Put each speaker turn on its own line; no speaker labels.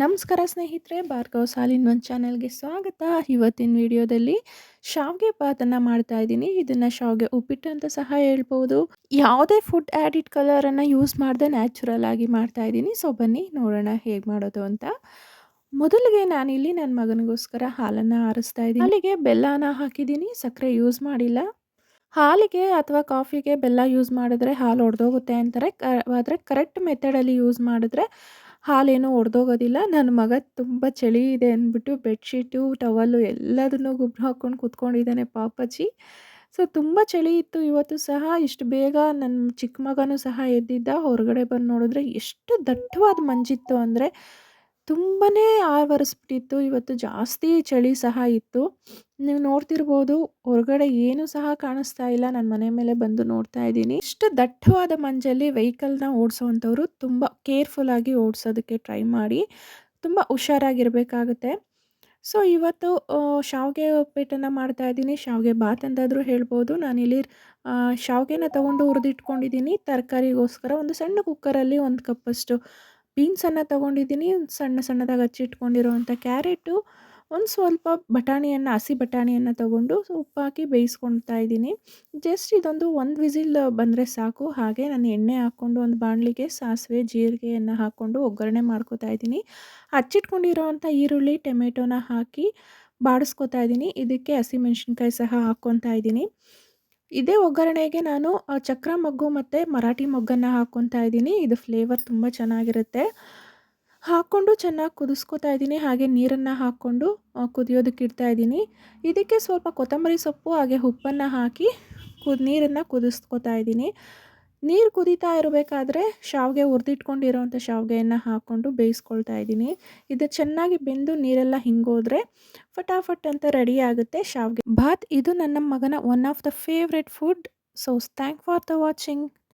ನಮಸ್ಕಾರ ಸ್ನೇಹಿತರೆ, ಭಾರ್ಗವ್ ಸಾಲಿನ್ ಒಂದು ಚಾನಲ್ಗೆ ಸ್ವಾಗತ. ಇವತ್ತಿನ ವಿಡಿಯೋದಲ್ಲಿ ಶಾವಿಗೆ ಬಾತನ್ನು ಮಾಡ್ತಾ ಇದ್ದೀನಿ. ಇದನ್ನು ಶಾವಿಗೆ ಉಪ್ಪಿಟ್ಟು ಅಂತ ಸಹ ಹೇಳ್ಬೋದು. ಯಾವುದೇ ಫುಡ್ ಆ್ಯಡಿಡ್ ಕಲರನ್ನು ಯೂಸ್ ಮಾಡದೆ ನ್ಯಾಚುರಲ್ ಆಗಿ ಮಾಡ್ತಾ ಇದ್ದೀನಿ. ಸೊ ಬನ್ನಿ ನೋಡೋಣ ಹೇಗೆ ಮಾಡೋದು ಅಂತ. ಮೊದಲಿಗೆ ನಾನಿಲ್ಲಿ ನನ್ನ ಮಗನಿಗೋಸ್ಕರ ಹಾಲನ್ನು ಆರಿಸ್ತಾ ಇದ್ದೀನಿ. ಹಾಲಿಗೆ ಬೆಲ್ಲನ ಹಾಕಿದ್ದೀನಿ, ಸಕ್ಕರೆ ಯೂಸ್ ಮಾಡಿಲ್ಲ. ಹಾಲಿಗೆ ಅಥವಾ ಕಾಫಿಗೆ ಬೆಲ್ಲ ಯೂಸ್ ಮಾಡಿದ್ರೆ ಹಾಲು ಒಡೆದೋಗುತ್ತೆ ಅಂತಾರೆ. ಆದರೆ ಕರೆಕ್ಟ್ ಮೆಥಡಲ್ಲಿ ಯೂಸ್ ಮಾಡಿದ್ರೆ ಹಾಲೇನು ಒಡೆದೋಗೋದಿಲ್ಲ. ನನ್ನ ಮಗ ತುಂಬ ಚಳಿ ಇದೆ ಅಂದ್ಬಿಟ್ಟು ಬೆಡ್‌ಶೀಟು, ಟವಲ್ಲು ಎಲ್ಲದನ್ನೂ ಗುಬ್ರು ಹಾಕ್ಕೊಂಡು ಕೂತ್ಕೊಂಡಿದ್ದಾನೆ ಪಾಪಚ್ಚಿ. ಸೊ ತುಂಬ ಚಳಿ ಇತ್ತು ಇವತ್ತು ಸಹ. ಇಷ್ಟು ಬೇಗ ನನ್ನ ಚಿಕ್ಕ ಮಗನೂ ಸಹ ಎದ್ದಿದ್ದ. ಹೊರಗಡೆ ಬಂದು ನೋಡಿದ್ರೆ ಎಷ್ಟು ದಟ್ಟವಾದ ಮಂಜಿತ್ತು ಅಂದರೆ ತುಂಬನೇ ಆವರಿಸ್ಬಿಟ್ಟಿತ್ತು. ಇವತ್ತು ಜಾಸ್ತಿ ಚಳಿ ಸಹ ಇತ್ತು. ನೀವು ನೋಡ್ತಿರ್ಬೋದು ಹೊರಗಡೆ ಏನೂ ಸಹ ಕಾಣಿಸ್ತಾ ಇಲ್ಲ. ನಾನು ಮನೆ ಮೇಲೆ ಬಂದು ನೋಡ್ತಾ ಇದ್ದೀನಿ. ಇಷ್ಟು ದಟ್ಟವಾದ ಮಂಜಲ್ಲಿ ವೆಹಿಕಲ್‌ನ ಓಡಿಸೋವಂಥವ್ರು ತುಂಬ ಕೇರ್‌ಫುಲ್ಲಾಗಿ ಓಡಿಸೋದಕ್ಕೆ ಟ್ರೈ ಮಾಡಿ. ತುಂಬ ಹುಷಾರಾಗಿರಬೇಕಾಗುತ್ತೆ. ಸೊ ಇವತ್ತು ಶಾವಿಗೆ ಉಪ್ಪಿಟ್ಟನ್ನು ಮಾಡ್ತಾ ಇದ್ದೀನಿ. ಶಾವಿಗೆ ಬಾತ್ ಅಂತಾದರೂ ಹೇಳ್ಬೋದು. ನಾನಿಲ್ಲಿ ಶಾವಿಗೆನ ತೊಗೊಂಡು ಹುರಿದಿಟ್ಕೊಂಡಿದ್ದೀನಿ. ತರಕಾರಿಗೋಸ್ಕರ ಒಂದು ಸಣ್ಣ ಕುಕ್ಕರಲ್ಲಿ 1 ಕಪ್ಪಷ್ಟು ಬೀನ್ಸನ್ನು ತೊಗೊಂಡಿದ್ದೀನಿ. ಸಣ್ಣ ಸಣ್ಣದಾಗಿ ಹಚ್ಚಿಟ್ಕೊಂಡಿರೋವಂಥ ಕ್ಯಾರೆಟು, ಒಂದು ಸ್ವಲ್ಪ ಬಟಾಣಿಯನ್ನು, ಹಸಿ ಬಟಾಣಿಯನ್ನು ತೊಗೊಂಡು ಉಪ್ಪು ಹಾಕಿ ಬೇಯಿಸ್ಕೊಳ್ತಾ ಇದ್ದೀನಿ. ಜಸ್ಟ್ ಇದೊಂದು 1 ವಿಸಿಲ್ ಬಂದರೆ ಸಾಕು. ಹಾಗೆ ನಾನು ಎಣ್ಣೆ ಹಾಕ್ಕೊಂಡು ಒಂದು ಬಾಣಲಿಗೆ ಸಾಸಿವೆ, ಜೀರಿಗೆಯನ್ನು ಹಾಕ್ಕೊಂಡು ಒಗ್ಗರಣೆ ಮಾಡ್ಕೊತಾ ಇದ್ದೀನಿ. ಹಚ್ಚಿಟ್ಕೊಂಡಿರೋವಂಥ ಈರುಳ್ಳಿ, ಟೊಮೆಟೊನ ಹಾಕಿ ಬಾಡಿಸ್ಕೊತಾ ಇದ್ದೀನಿ. ಇದಕ್ಕೆ ಹಸಿಮೆಣಸಿನ್ಕಾಯಿ ಸಹ ಹಾಕ್ಕೊತಾ ಇದ್ದೀನಿ. ಇದೇ ಒಗ್ಗರಣೆಗೆ ನಾನು ಚಕ್ರ ಮೊಗ್ಗು ಮತ್ತು ಮರಾಠಿ ಮೊಗ್ಗನ್ನು ಹಾಕ್ಕೊತಾ ಇದ್ದೀನಿ. ಇದು ಫ್ಲೇವರ್ ತುಂಬ ಚೆನ್ನಾಗಿರುತ್ತೆ. ಹಾಕ್ಕೊಂಡು ಚೆನ್ನಾಗಿ ಕುದಿಸ್ಕೊತಾ ಇದ್ದೀನಿ. ಹಾಗೆ ನೀರನ್ನು ಹಾಕ್ಕೊಂಡು ಕುದಿಯೋದಕ್ಕೆ ಇಡ್ತಾ ಇದ್ದೀನಿ. ಇದಕ್ಕೆ ಸ್ವಲ್ಪ ಕೊತ್ತಂಬರಿ ಸೊಪ್ಪು ಹಾಗೆ ಉಪ್ಪನ್ನು ಹಾಕಿ ನೀರನ್ನು ಕುದಿಸ್ಕೊತಾ ಇದ್ದೀನಿ. ನೀರು ಕುದೀತಾ ಇರಬೇಕಾದ್ರೆ ಶಾವಿಗೆ ಹುರಿದಿಟ್ಕೊಂಡಿರೋವಂಥ ಶಾವಿಗೆಯನ್ನು ಹಾಕ್ಕೊಂಡು ಬೇಯಿಸ್ಕೊಳ್ತಾ ಇದ್ದೀನಿ. ಇದು ಚೆನ್ನಾಗಿ ಬೆಂದು ನೀರೆಲ್ಲ ಹಿಂಗೋದ್ರೆ ಫಟಾಫಟ್ ಅಂತ ರೆಡಿ ಆಗುತ್ತೆ ಶಾವಿಗೆ ಬಾತ್. ಇದು ನನ್ನ ಮಗನ one of the favourite food. So thank for the watching.